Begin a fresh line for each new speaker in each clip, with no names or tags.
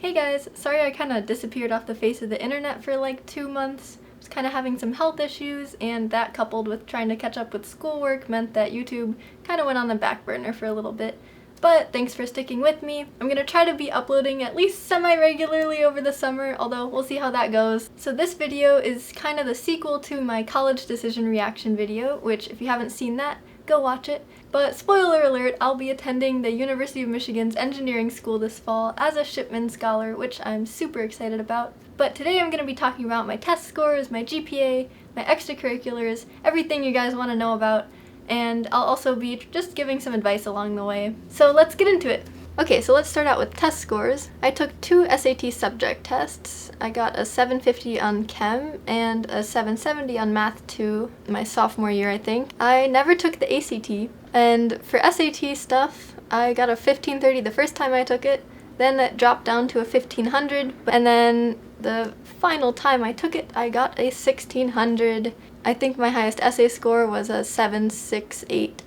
Hey guys, sorry I kind of disappeared off the face of the internet for like 2 months. I was kind of having some health issues, and that coupled with trying to catch up with schoolwork meant that YouTube kind of went on the back burner for a little bit. But thanks for sticking with me. I'm gonna try to be uploading at least semi-regularly over the summer, although we'll see how that goes. So this video is kind of the sequel to my college decision reaction video, which if you haven't seen that, go watch it. But spoiler alert, I'll be attending the University of Michigan's engineering school this fall as a Shipman Scholar, which I'm super excited about. But today I'm going to be talking about my test scores, my GPA, my extracurriculars, everything you guys want to know about, and I'll also be just giving some advice along the way. So let's get into it. Okay, so let's start out with test scores. I took 2 SAT subject tests. I got a 750 on Chem and a 770 on Math 2 my sophomore year, I think. I never took the ACT, and for SAT stuff, I got a 1530 the first time I took it, then it dropped down to a 1500, and then the final time I took it, I got a 1600. I think my highest essay score was a 768.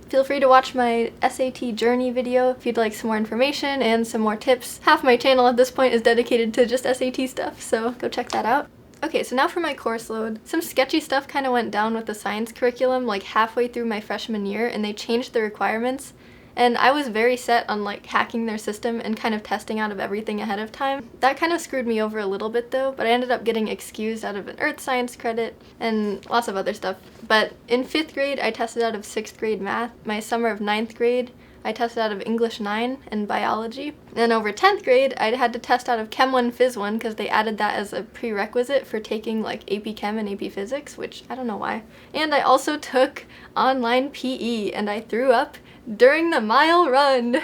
Feel free to watch my SAT journey video if you'd like some more information and some more tips. Half my channel at this point is dedicated to just SAT stuff, so go check that out. Okay, so now for my course load. Some sketchy stuff kind of went down with the science curriculum like halfway through my freshman year, and they changed the requirements. And I was very set on like hacking their system and kind of testing out of everything ahead of time. That kind of screwed me over a little bit though, but I ended up getting excused out of an earth science credit and lots of other stuff. But in 5th grade, I tested out of 6th grade math. My summer of 9th grade, I tested out of English 9 and biology. And over 10th grade, I had to test out of Chem 1 Phys 1 because they added that as a prerequisite for taking like AP Chem and AP Physics, which I don't know why. And I also took online PE, and I threw up during the mile run.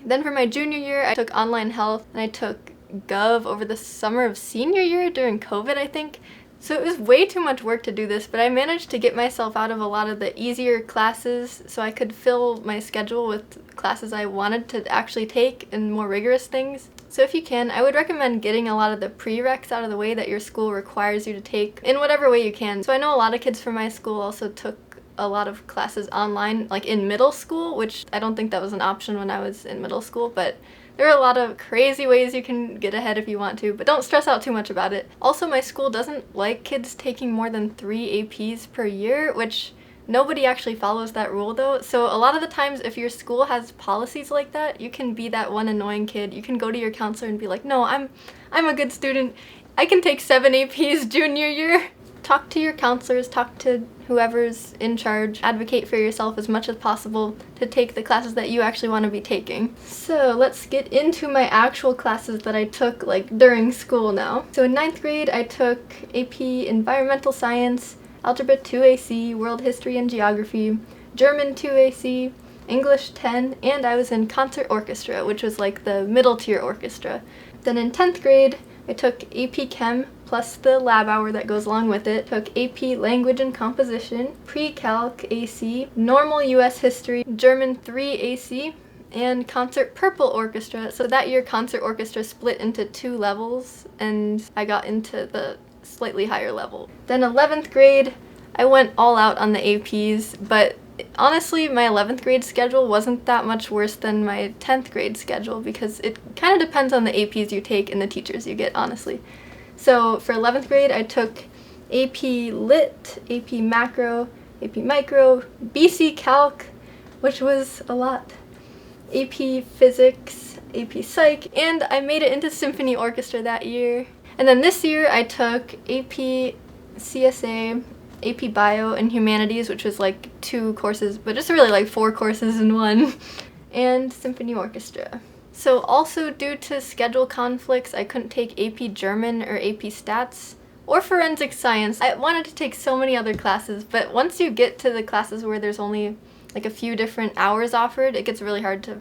Then for my junior year, I took online health, and I took Gov over the summer of senior year during COVID, I think. So it was way too much work to do this, but I managed to get myself out of a lot of the easier classes so I could fill my schedule with classes I wanted to actually take and more rigorous things. So if you can, I would recommend getting a lot of the prereqs out of the way that your school requires you to take in whatever way you can. So I know a lot of kids from my school also took a lot of classes online, like in middle school, which I don't think that was an option when I was in middle school, but there are a lot of crazy ways you can get ahead if you want to, but don't stress out too much about it. Also, my school doesn't like kids taking more than 3 APs per year, which nobody actually follows that rule though. So a lot of the times if your school has policies like that, you can be that one annoying kid. You can go to your counselor and be like, no, I'm a good student. I can take 7 APs junior year. Talk to your counselors, talk to whoever's in charge, advocate for yourself as much as possible to take the classes that you actually want to be taking. So let's get into my actual classes that I took like during school now. So in 9th grade, I took AP Environmental Science, Algebra 2AC, World History and Geography, German 2AC, English 10, and I was in concert orchestra, which was like the middle tier orchestra. Then in 10th grade, I took AP Chem plus the lab hour that goes along with it, took AP Language and Composition, Pre-Calc AC, Normal US History, German 3 AC, and Concert Purple Orchestra. So that year concert orchestra split into 2 levels, and I got into the slightly higher level. Then 11th grade, I went all out on the APs, but honestly, my 11th grade schedule wasn't that much worse than my 10th grade schedule because it kind of depends on the APs you take and the teachers you get, honestly. So for 11th grade, I took AP Lit, AP Macro, AP Micro, BC Calc, which was a lot, AP Physics, AP Psych, and I made it into Symphony Orchestra that year. And then this year, I took AP CSA, AP Bio, and Humanities, which was like 2 courses, but just really like 4 courses in one, and Symphony Orchestra. So also due to schedule conflicts, I couldn't take AP German or AP Stats or Forensic Science. I wanted to take so many other classes, but once you get to the classes where there's only like a few different hours offered, it gets really hard to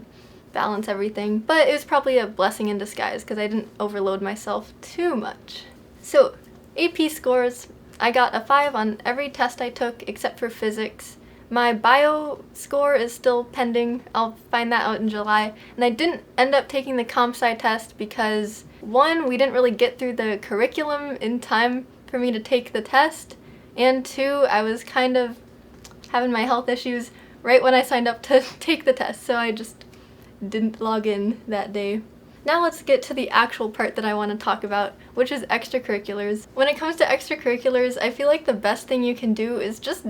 balance everything. But it was probably a blessing in disguise because I didn't overload myself too much. So AP scores, I got a 5 on every test I took except for physics. My bio score is still pending. I'll find that out in July. And I didn't end up taking the comp sci test because 1, we didn't really get through the curriculum in time for me to take the test, and 2, I was kind of having my health issues right when I signed up to take the test, so I just didn't log in that day. Now let's get to the actual part that I want to talk about, which is extracurriculars. When it comes to extracurriculars, I feel like the best thing you can do is just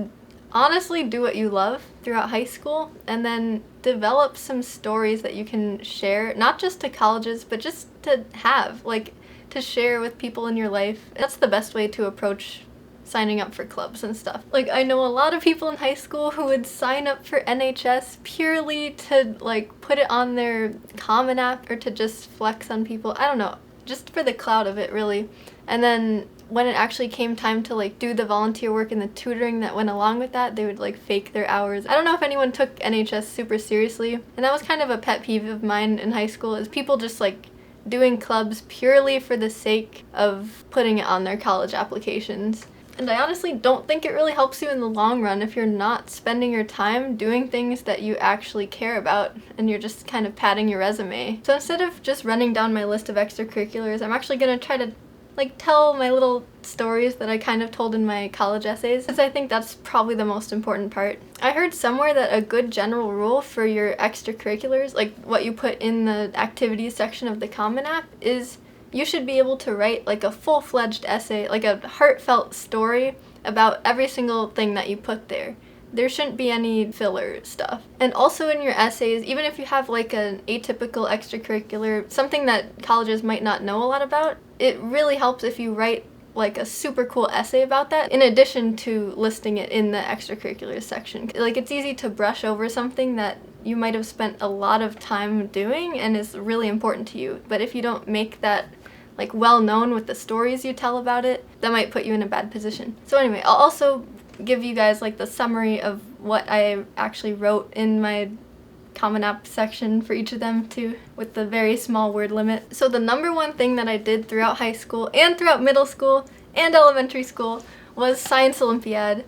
honestly do what you love throughout high school, and then develop some stories that you can share, not just to colleges, but just to have, like, to share with people in your life. That's the best way to approach signing up for clubs and stuff. Like, I know a lot of people in high school who would sign up for NHS purely to, like, put it on their Common App or to just flex on people. I don't know, just for the clout of it, really. And then when it actually came time to, like, do the volunteer work and the tutoring that went along with that, they would, like, fake their hours. I don't know if anyone took NHS super seriously, and that was kind of a pet peeve of mine in high school, is people just, like, doing clubs purely for the sake of putting it on their college applications. And I honestly don't think it really helps you in the long run if you're not spending your time doing things that you actually care about and you're just kind of padding your resume. So instead of just running down my list of extracurriculars, I'm actually going to try to, like, tell my little stories that I kind of told in my college essays, because I think that's probably the most important part. I heard somewhere that a good general rule for your extracurriculars, like what you put in the activities section of the Common App, is you should be able to write, like, a full-fledged essay, like a heartfelt story about every single thing that you put there. There shouldn't be any filler stuff. And also in your essays, even if you have, like, an atypical extracurricular, something that colleges might not know a lot about, it really helps if you write, like, a super cool essay about that, in addition to listing it in the extracurriculars section. Like, it's easy to brush over something that you might have spent a lot of time doing and is really important to you. But if you don't make that, like, well known with the stories you tell about it, that might put you in a bad position. So anyway, I'll also give you guys, like, the summary of what I actually wrote in my Common App section for each of them too, with the very small word limit. So the number one thing that I did throughout high school and throughout middle school and elementary school was Science Olympiad.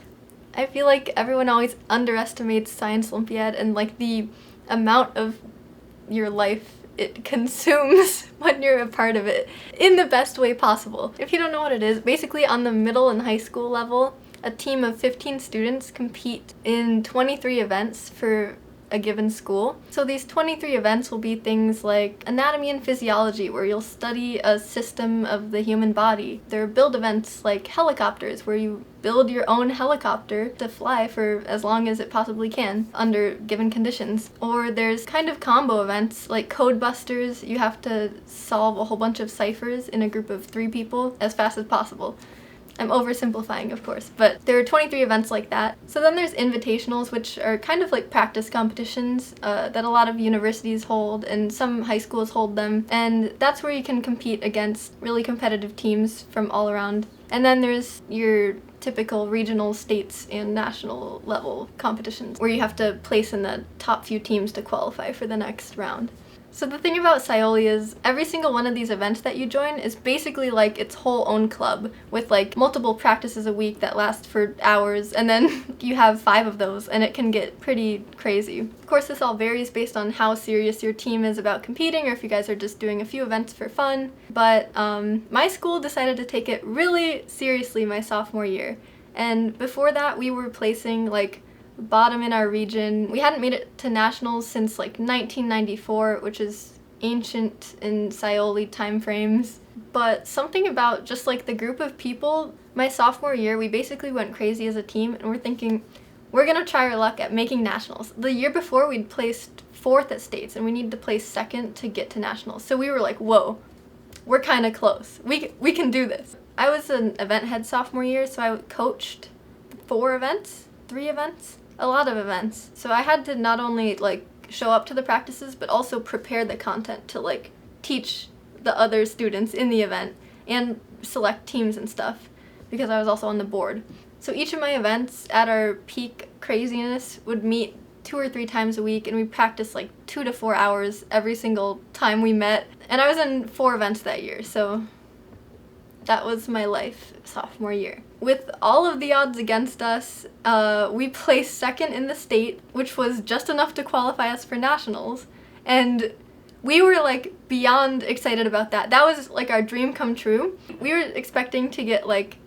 I feel like everyone always underestimates Science Olympiad and, like, the amount of your life it consumes when you're a part of it in the best way possible. If you don't know what it is, basically on the middle and high school level, a team of 15 students compete in 23 events for a given school. So these 23 events will be things like anatomy and physiology, where you'll study a system of the human body. There are build events like helicopters, where you build your own helicopter to fly for as long as it possibly can under given conditions. Or there's kind of combo events like code busters. You have to solve a whole bunch of ciphers in a group of 3 people as fast as possible. I'm oversimplifying, of course, but there are 23 events like that. So then there's invitationals, which are kind of like practice competitions that a lot of universities hold, and some high schools hold them, and that's where you can compete against really competitive teams from all around. And then there's your typical regional, states, and national level competitions, where you have to place in the top few teams to qualify for the next round. So the thing about scioly is every single one of these events that you join is basically like its whole own club, with, like, multiple practices a week that last for hours, and then you have 5 of those, and it can get pretty crazy. Of course, this all varies based on how serious your team is about competing, or if you guys are just doing a few events for fun. But my school decided to take it really seriously my sophomore year, and before that we were placing, like, bottom in our region. We hadn't made it to nationals since, like, 1994, which is ancient in scioly time frames. But something about just, like, the group of people, my sophomore year, we basically went crazy as a team, and we're thinking, we're gonna try our luck at making nationals. The year before, we'd placed 4th at states, and we needed to place 2nd to get to nationals. So we were like, whoa, we're kind of close. We can do this. I was an event head sophomore year, so I coached 3 events, a lot of events. So I had to not only, like, show up to the practices, but also prepare the content to, like, teach the other students in the event and select teams and stuff, because I was also on the board. So each of my events at our peak craziness would meet 2 or 3 times a week, and we practiced, like, 2 to 4 hours every single time we met. And I was in 4 events that year, so that was my life sophomore year. With all of the odds against us, we placed 2nd in the state, which was just enough to qualify us for nationals, and we were, like, beyond excited about that. That was, like, our dream come true. We were expecting to get, like,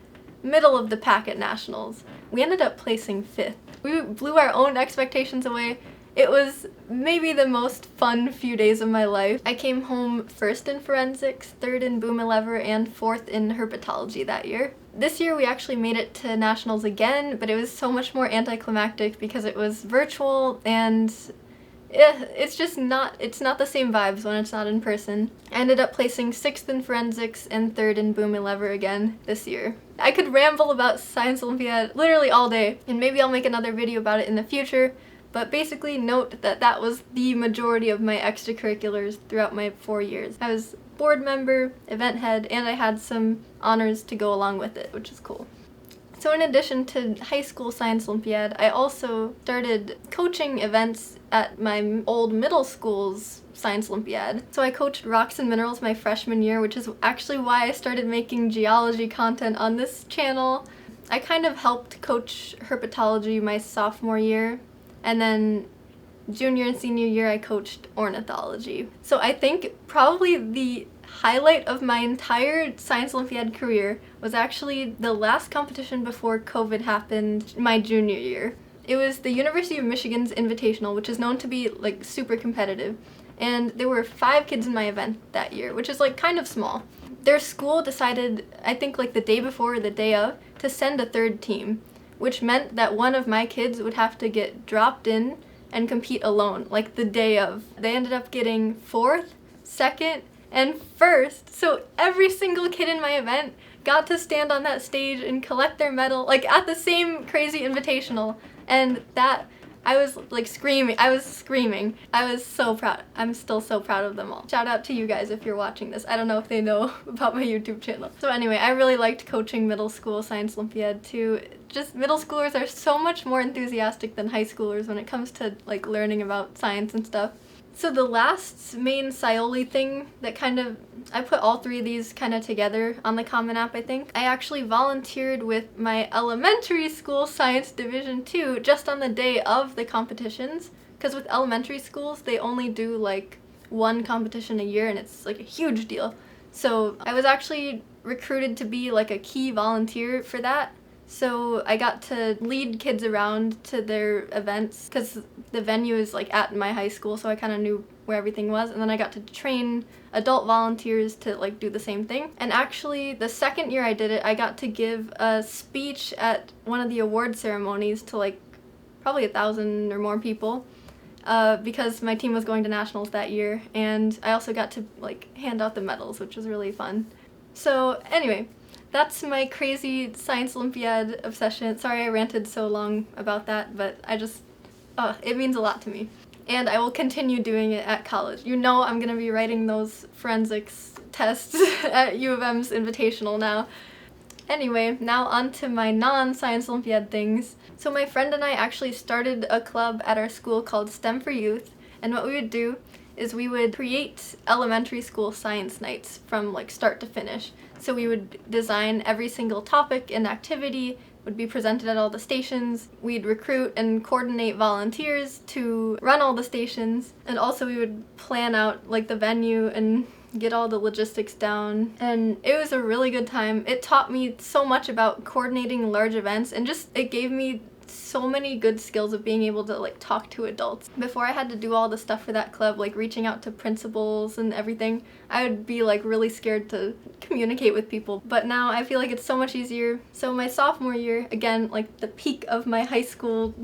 middle of the pack at nationals. We ended up placing 5th. We blew our own expectations away. It was maybe the most fun few days of my life. I came home first in forensics, third in boom and lever, and fourth in herpetology that year. This year we actually made it to nationals again, but it was so much more anticlimactic because it was virtual and it's not the same vibes when it's not in person. I ended up placing 6th in forensics and 3rd in boom and lever again this year. I could ramble about Science Olympiad literally all day, and maybe I'll make another video about it in the future, but basically note that that was the majority of my extracurriculars throughout my 4 years. I was board member, event head, and I had some honors to go along with it, which is cool. So in addition to high school Science Olympiad, I also started coaching events at my old middle school's Science Olympiad. So I coached Rocks and Minerals my freshman year, which is actually why I started making geology content on this channel. I kind of helped coach herpetology my sophomore year, and then junior and senior year I coached ornithology. So I think probably the highlight of my entire Science Olympiad career was actually the last competition before COVID happened my junior year. It was the University of Michigan's Invitational, which is known to be like super competitive, and there were 5 kids in my event that year, which is like kind of small. Their school decided, I think like the day before or the day of, to send a 3rd team, which meant that one of my kids would have to get dropped in and compete alone, like the day of. They ended up getting 4th, 2nd, and 1st, so every single kid in my event got to stand on that stage and collect their medal, like at the same crazy invitational, and that, I was like screaming. I was so proud. I'm still so proud of them all. Shout out to you guys if you're watching this. I don't know if they know about my YouTube channel. So anyway, I really liked coaching middle school Science Olympiad too. Just middle schoolers are so much more enthusiastic than high schoolers when it comes to like learning about science and stuff. So the last main scioly thing that I put all 3 of these kind of together on the Common App, I think. I actually volunteered with my elementary school science division too, just on the day of the competitions, because with elementary schools they only do like 1 competition a year and it's like a huge deal. So I was actually recruited to be like a key volunteer for that. So I got to lead kids around to their events because the venue is like at my high school, so I kind of knew where everything was, and then I got to train adult volunteers to like do the same thing. And actually the 2nd year I did it, I got to give a speech at one of the award ceremonies to like probably 1,000 or more people because my team was going to nationals that year, and I also got to like hand out the medals, which was really fun. So anyway, that's my crazy Science Olympiad obsession. Sorry I ranted so long about that, but it means a lot to me. And I will continue doing it at college. You know I'm gonna be writing those forensics tests at U of M's Invitational now. Anyway, now on to my non-Science Olympiad things. So my friend and I actually started a club at our school called STEM for Youth, and what we would do is we would create elementary school science nights from like start to finish. So we would design every single topic and activity, would be presented at all the stations. We'd recruit and coordinate volunteers to run all the stations, and also we would plan out like the venue and get all the logistics down, and it was a really good time. It taught me so much about coordinating large events, and just it gave me so many good skills of being able to like talk to adults. Before I had to do all the stuff for that club, like reaching out to principals and everything, I would be like really scared to communicate with people, but now I feel like it's so much easier. So my sophomore year, again, like the peak of my high school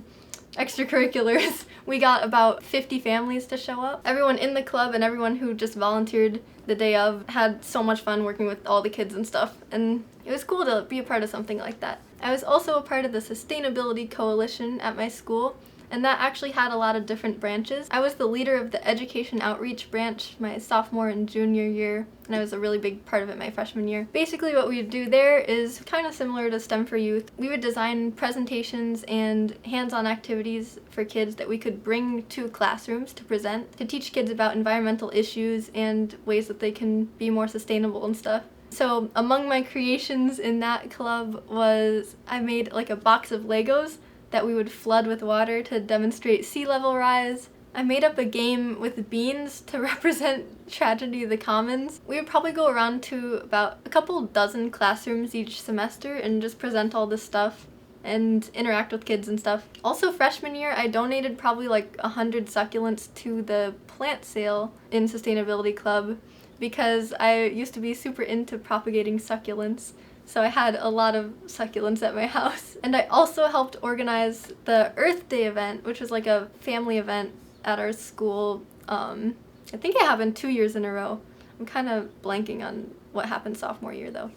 extracurriculars, we got about 50 families to show up. Everyone in the club and everyone who just volunteered the day of had so much fun working with all the kids and stuff, and it was cool to be a part of something like that. I was also a part of the Sustainability Coalition at my school, and that actually had a lot of different branches. I was the leader of the Education Outreach branch my sophomore and junior year, and I was a really big part of it my freshman year. Basically what we would do there is kind of similar to STEM for Youth. We would design presentations and hands-on activities for kids that we could bring to classrooms to present, to teach kids about environmental issues and ways that they can be more sustainable and stuff. So among my creations in that club was I made like a box of Legos that we would flood with water to demonstrate sea level rise. I made up a game with beans to represent Tragedy of the Commons. We would probably go around to about a couple dozen classrooms each semester and just present all this stuff. and interact with kids and stuff. Also freshman year, I donated probably like 100 succulents to the plant sale in Sustainability Club because I used to be super into propagating succulents. So I had a lot of succulents at my house. And I also helped organize the Earth Day event, which was like a family event at our school. I think it happened 2 years in a row. I'm kind of blanking on what happened sophomore year though.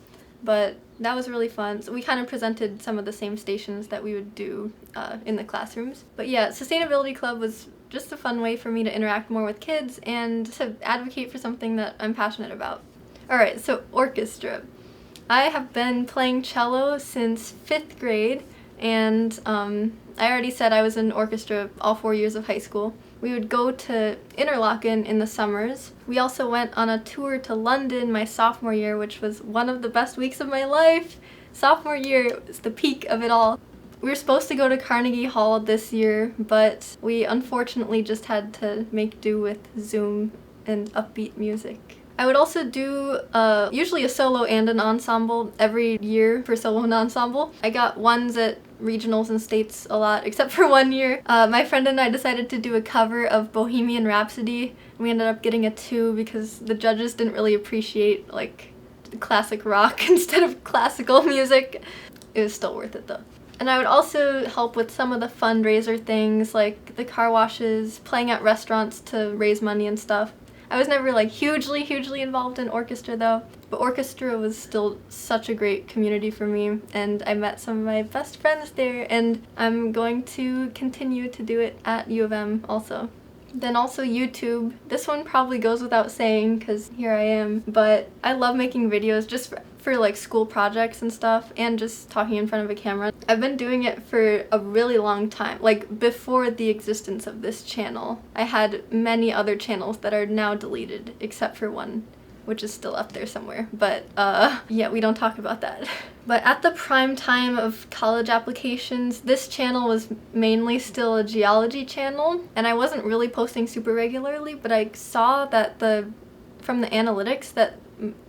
But that was really fun. So we kind of presented some of the same stations that we would do in the classrooms. But yeah, Sustainability Club was just a fun way for me to interact more with kids and to advocate for something that I'm passionate about. Alright, so orchestra. I have been playing cello since 5th grade, and I already said I was in orchestra all 4 years of high school. We would go to Interlaken in the summers. We also went on a tour to London my sophomore year, which was one of the best weeks of my life. Sophomore year was the peak of it all. We were supposed to go to Carnegie Hall this year, but we unfortunately just had to make do with Zoom and upbeat music. I would also do usually a solo and an ensemble every year for solo and ensemble. I got ones at regionals and states a lot, except for 1 year. My friend and I decided to do a cover of Bohemian Rhapsody. We ended up getting a 2 because the judges didn't really appreciate like classic rock instead of classical music. It was still worth it though. And I would also help with some of the fundraiser things like the car washes, playing at restaurants to raise money and stuff. I was never like hugely involved in orchestra though, but orchestra was still such a great community for me, and I met some of my best friends there, and I'm going to continue to do it at U of M also. Then also YouTube. This one probably goes without saying because here I am, but I love making videos just for like school projects and stuff, and just talking in front of a camera. I've been doing it for a really long time, like before the existence of this channel. I had many other channels that are now deleted, except for one, which is still up there somewhere, but yeah, we don't talk about that. But at the prime time of college applications, this channel was mainly still a geology channel, and I wasn't really posting super regularly, but I saw that from the analytics that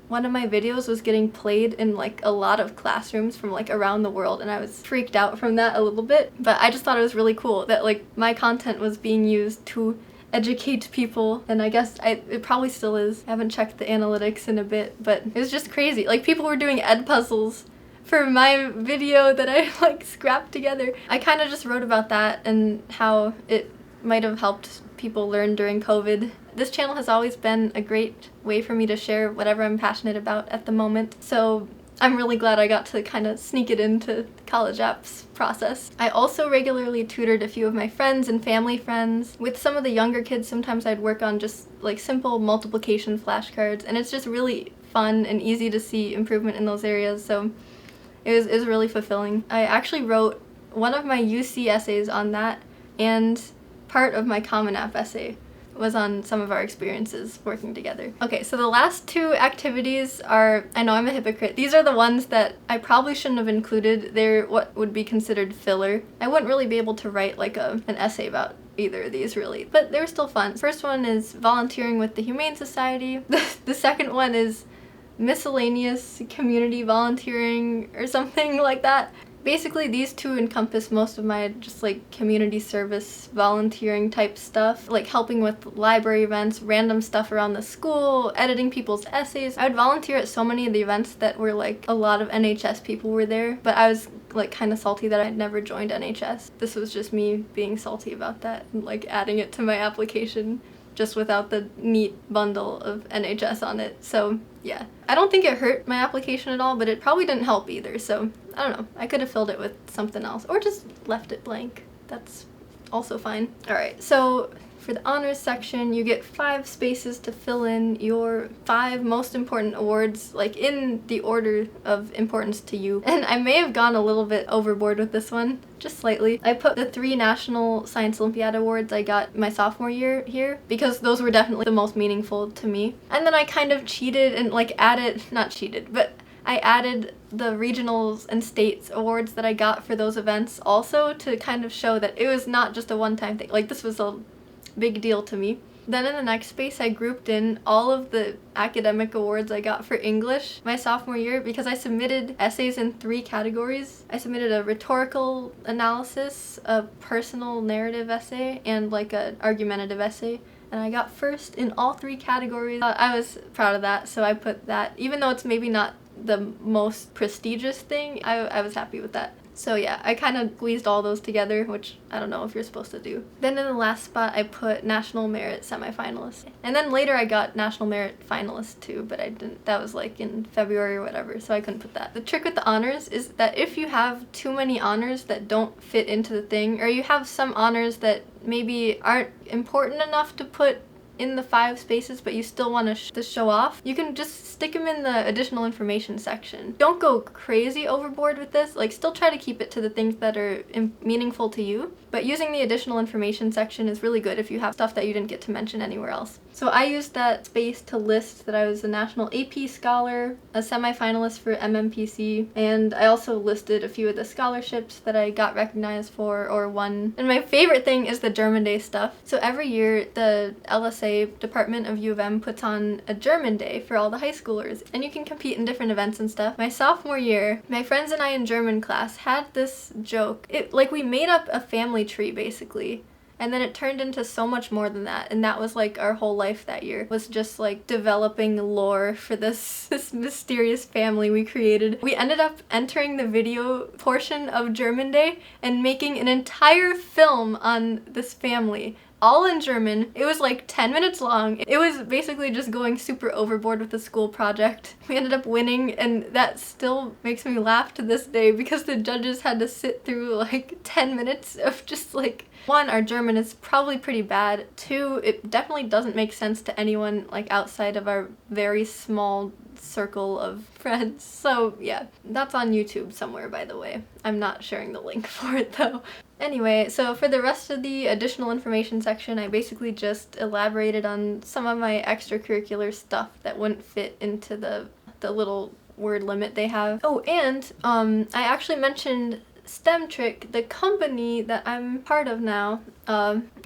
one of my videos was getting played in like a lot of classrooms from like around the world, and I was freaked out from that a little bit, but I just thought it was really cool that like my content was being used to educate people, and I guess it probably still is. I haven't checked the analytics in a bit, but it was just crazy. Like people were doing ed puzzles for my video that I like scrapped together. I kind of just wrote about that and how it might have helped people learn during COVID. This channel has always been a great way for me to share whatever I'm passionate about at the moment, so I'm really glad I got to kind of sneak it into the college apps process. I also regularly tutored a few of my friends and family friends. With some of the younger kids, sometimes I'd work on just like simple multiplication flashcards, and it's just really fun and easy to see improvement in those areas, so it was really fulfilling. I actually wrote one of my UC essays on that, and part of my Common App essay was on some of our experiences working together. Okay, so the last 2 activities are, I know I'm a hypocrite, these are the ones that I probably shouldn't have included. They're what would be considered filler. I wouldn't really be able to write like an essay about either of these really, but they were still fun. First one is volunteering with the Humane Society. The second one is miscellaneous community volunteering or something like that. Basically, these 2 encompass most of my just like community service volunteering type stuff, like helping with library events, random stuff around the school, editing people's essays. I would volunteer at so many of the events that were like a lot of NHS people were there, but I was like kind of salty that I'd never joined NHS. This was just me being salty about that and like adding it to my application just without the neat bundle of NHS on it. So yeah, I don't think it hurt my application at all, but it probably didn't help either, so I don't know. I could have filled it with something else or just left it blank. That's also fine. Alright, so for the honors section, you get 5 spaces to fill in your 5 most important awards, like in the order of importance to you. And I may have gone a little bit overboard with this one, just slightly. I put the 3 National Science Olympiad awards I got my sophomore year here because those were definitely the most meaningful to me. And then I kind of cheated and like not cheated, but I added the regionals and states awards that I got for those events also to kind of show that it was not just a one-time thing. Like this was a big deal to me. Then in the next space, I grouped in all of the academic awards I got for English my sophomore year because I submitted essays in 3 categories. I submitted a rhetorical analysis, a personal narrative essay, and like an argumentative essay. And I got first in all 3 categories. I was proud of that, so I put that. Even though it's maybe not the most prestigious thing, I was happy with that. So yeah, I kind of squeezed all those together, which I don't know if you're supposed to do. Then in the last spot, I put National Merit semifinalist. And then later I got National Merit finalist too, but I didn't. That was like in February or whatever, so I couldn't put that. The trick with the honors is that if you have too many honors that don't fit into the thing, or you have some honors that maybe aren't important enough to put in the 5 spaces, but you still want to show off, you can just stick them in the additional information section. Don't go crazy overboard with this, like still try to keep it to the things that are meaningful to you, but using the additional information section is really good if you have stuff that you didn't get to mention anywhere else. So I used that space to list that I was a National AP Scholar, a semifinalist for MMPC, and I also listed a few of the scholarships that I got recognized for or won. And my favorite thing is the German Day stuff. So every year the LSA department of U of M puts on a German Day for all the high schoolers, and you can compete in different events and stuff. My sophomore year, my friends and I in German class had this joke. Like we made up a family tree basically, and then it turned into so much more than that, and that was like our whole life that year, was just like developing lore for this mysterious family we created. We ended up entering the video portion of German Day and making an entire film on this family, all in German. It was like 10 minutes long. It was basically just going super overboard with the school project. We ended up winning, and that still makes me laugh to this day because the judges had to sit through like 10 minutes of just like, 1, our German is probably pretty bad. 2, it definitely doesn't make sense to anyone like outside of our very small circle of friends. So yeah, that's on YouTube somewhere, by the way. I'm not sharing the link for it though. Anyway, so for the rest of the additional information section, I basically just elaborated on some of my extracurricular stuff that wouldn't fit into the little word limit they have. Oh, and I actually mentioned STEM Trick, the company that I'm part of now.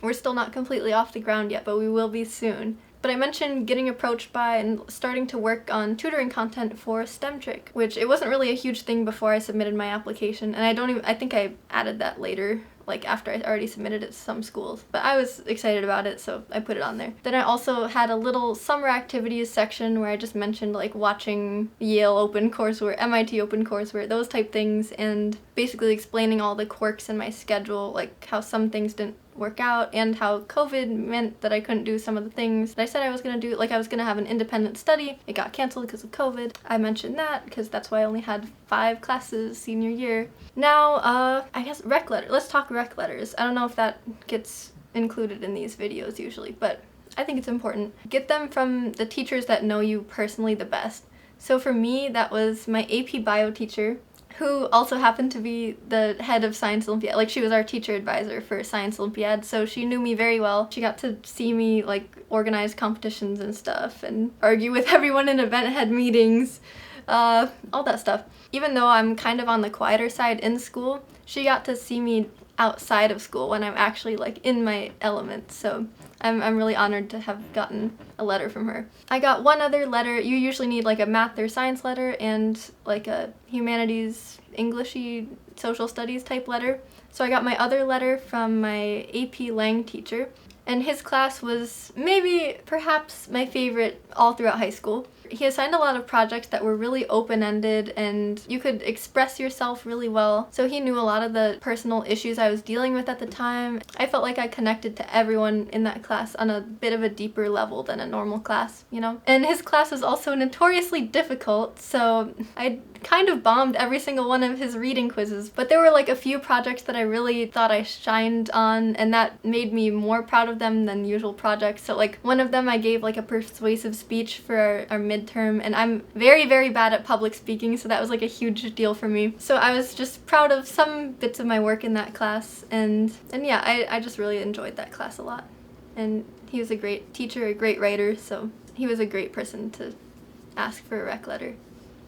We're still not completely off the ground yet, but we will be soon. But I mentioned getting approached by and starting to work on tutoring content for STEM Trick, which it wasn't really a huge thing before I submitted my application, and I think I added that later, like after I already submitted it to some schools. But I was excited about it, so I put it on there. Then I also had a little summer activities section where I just mentioned like watching Yale Open Courseware, MIT Open Courseware, those type things, and basically explaining all the quirks in my schedule, like how some things didn't work out and how COVID meant that I couldn't do some of the things that I said I was going to do. Like I was going to have an independent study. It got canceled because of COVID. I mentioned that because that's why I only had 5 classes senior year. Now, I guess rec letter. Let's talk rec letters. I don't know if that gets included in these videos usually, but I think it's important. Get them from the teachers that know you personally the best. So for me, that was my AP Bio teacher, who also happened to be the head of Science Olympiad. Like, she was our teacher advisor for Science Olympiad, so she knew me very well. She got to see me, like, organize competitions and stuff, and argue with everyone in event head meetings, all that stuff. Even though I'm kind of on the quieter side in school, she got to see me outside of school when I'm actually, like, in my element, so I'm really honored to have gotten a letter from her. I got one other letter. You usually need like a math or science letter and like a humanities, Englishy, social studies type letter. So I got my other letter from my AP Lang teacher, and his class was perhaps my favorite all throughout high school. He assigned a lot of projects that were really open-ended and you could express yourself really well. So he knew a lot of the personal issues I was dealing with at the time. I felt like I connected to everyone in that class on a bit of a deeper level than a normal class, you know? And his class was also notoriously difficult, so I kind of bombed every single one of his reading quizzes, but there were like a few projects that I really thought I shined on, and that made me more proud of them than usual projects. So like one of them I gave like a persuasive speech for our midterm, and I'm very, very bad at public speaking, so that was like a huge deal for me. So I was just proud of some bits of my work in that class, and yeah, I just really enjoyed that class a lot. And he was a great teacher, a great writer, so he was a great person to ask for a rec letter.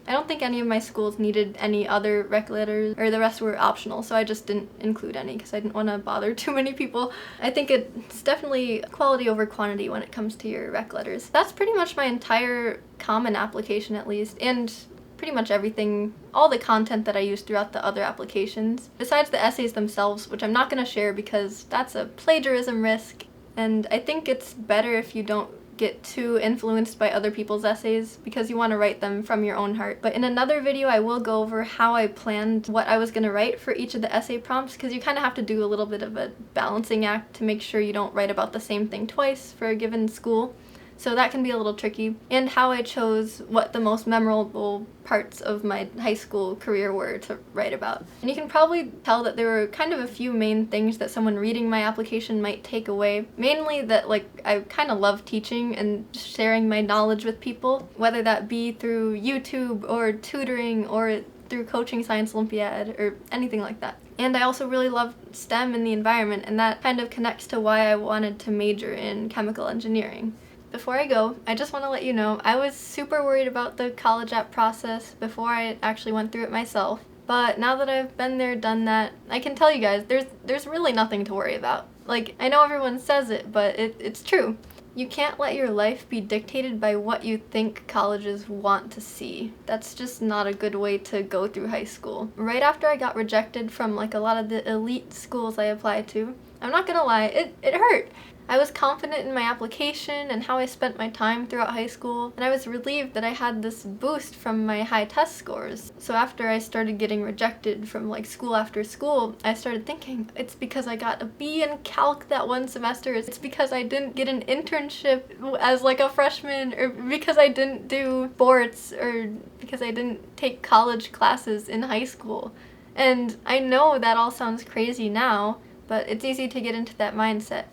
I don't think any of my schools needed any other rec letters, or the rest were optional, so I just didn't include any because I didn't want to bother too many people. I think it's definitely quality over quantity when it comes to your rec letters. That's pretty much my entire common application, at least, and pretty much everything, all the content that I use throughout the other applications, besides the essays themselves, which I'm not going to share because that's a plagiarism risk, and I think it's better if you don't get too influenced by other people's essays because you want to write them from your own heart. But in another video I will go over how I planned what I was going to write for each of the essay prompts, because you kind of have to do a little bit of a balancing act to make sure you don't write about the same thing twice for a given school. So that can be a little tricky, and how I chose what the most memorable parts of my high school career were to write about. And you can probably tell that there were kind of a few main things that someone reading my application might take away. Mainly that, like, I kind of love teaching and sharing my knowledge with people, whether that be through YouTube or tutoring or through coaching Science Olympiad or anything like that. And I also really love STEM and the environment, and that kind of connects to why I wanted to major in chemical engineering. Before I go, I just want to let you know I was super worried about the college app process before I actually went through it myself. But now that I've been there, done that, I can tell you guys there's really nothing to worry about. Like, I know everyone says it, but it's true. You can't let your life be dictated by what you think colleges want to see. That's just not a good way to go through high school. Right after I got rejected from like a lot of the elite schools I applied to, I'm not gonna lie, it hurt. I was confident in my application and how I spent my time throughout high school, and I was relieved that I had this boost from my high test scores. So after I started getting rejected from like school after school, I started thinking, it's because I got a B in calc that one semester, it's because I didn't get an internship as like a freshman, or because I didn't do sports, or because I didn't take college classes in high school. And I know that all sounds crazy now, but it's easy to get into that mindset.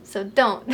So don't.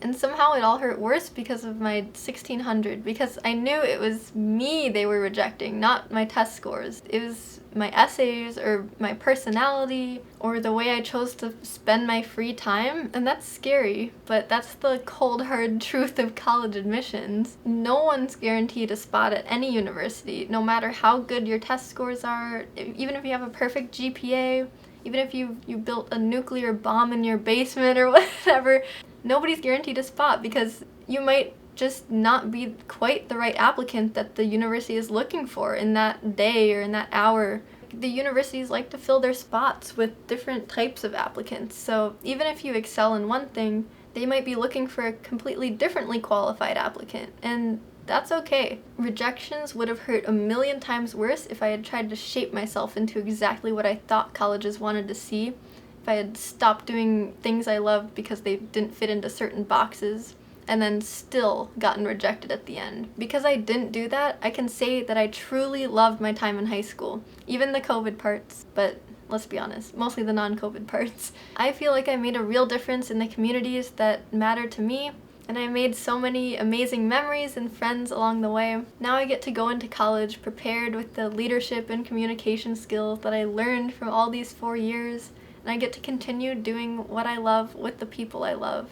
And somehow it all hurt worse because of my 1600, because I knew it was me they were rejecting, not my test scores. It was my essays or my personality or the way I chose to spend my free time, and that's scary, but that's the cold hard truth of college admissions. No one's guaranteed a spot at any university, no matter how good your test scores are, even if you have a perfect GPA. Even if you built a nuclear bomb in your basement or whatever, nobody's guaranteed a spot because you might just not be quite the right applicant that the university is looking for in that day or in that hour. The universities like to fill their spots with different types of applicants, so even if you excel in one thing, they might be looking for a completely differently qualified applicant, and that's okay. Rejections would have hurt a million times worse if I had tried to shape myself into exactly what I thought colleges wanted to see, if I had stopped doing things I loved because they didn't fit into certain boxes, and then still gotten rejected at the end. Because I didn't do that, I can say that I truly loved my time in high school, even the COVID parts, but let's be honest, mostly the non-COVID parts. I feel like I made a real difference in the communities that matter to me, and I made so many amazing memories and friends along the way. Now I get to go into college prepared with the leadership and communication skills that I learned from all these 4 years, and I get to continue doing what I love with the people I love.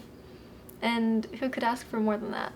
And who could ask for more than that?